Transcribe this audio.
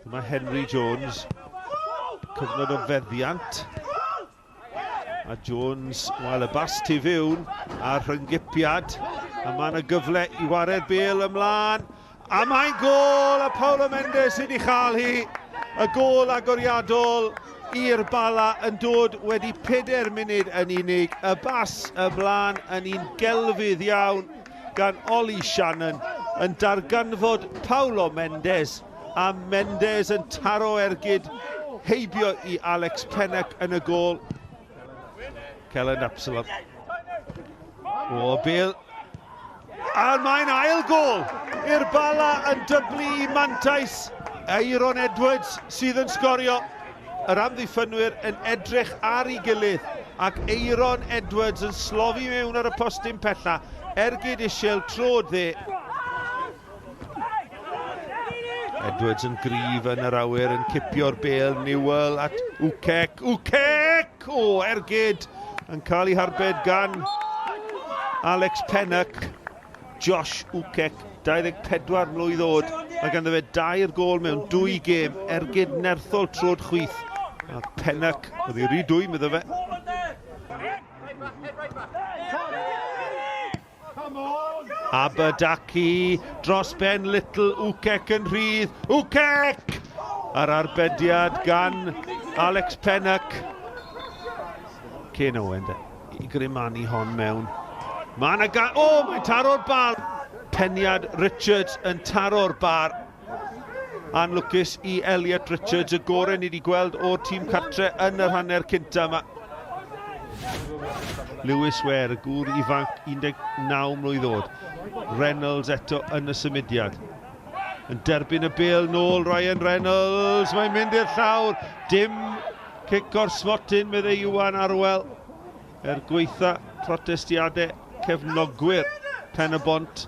Dyma Henry Jones, cyfnod o feddiant. A Jones, wel y bas tu fiwn a'r rhyngipiad. A mae yna gyfle I wared Bale ymlaen. A mae'n gol, a Paulo Mendes wedi chael hi. Y gol agoriadol i'r Bala yn dod wedi 4 munud yn unig. Y bas ymlaen yn un gelfydd iawn gan Oli Shannon yn darganfod Paulo Mendes. A Mendes yn taro ergyd heibio I Alex Pennock yn y gol. Kellen Absalom. O, Bale. A mae'n ail gol i'r Bala yn dyblu I mantais. Eiron Edwards sydd yn sgorio. Yr amddiffynwyr yn edrych ar ei gilydd ac Eiron Edwards yn slofi mewn ar y postyn pella. Ergyd Isiel trod dde. Edwards yn gryf yn yr awyr yn cipio'r Bale. Newell at Uchek. Uchek! O, ergyd yn cael ei harbed gan Alex Pennock. Josh Uchek, 24 mlwydd oed. Mae ganddo fe 2 gol mewn 2 gêm. Ergyd nerthol trod chwith. A Pennock, oedd ei rhy dwy iddo fe. Aberdaki dros ben Little. Uchek yn rhydd. Uchek! Ar arbediad gan Alex Pennock. Cyn Owen, I grimani hon mewn. Mae'n taro'r bar. Peniad Richards yn taro'r bar. Anlwcus I Elliot Richards, y gorau ni wedi gweld o'r tîm cartre yn yr hanner cynta yma. Lewis Ware, y gŵr ifanc 19 mlwydd oed. Reynolds eto yn y symudiad. Yn derbyn y Bale nôl, Ryan Reynolds. Mae'n mynd i'r llawr. Dim cic o'r smotyn, meddai Iwan Arwel. Gweitha protestiadau cefnogwyr Pen-y-bont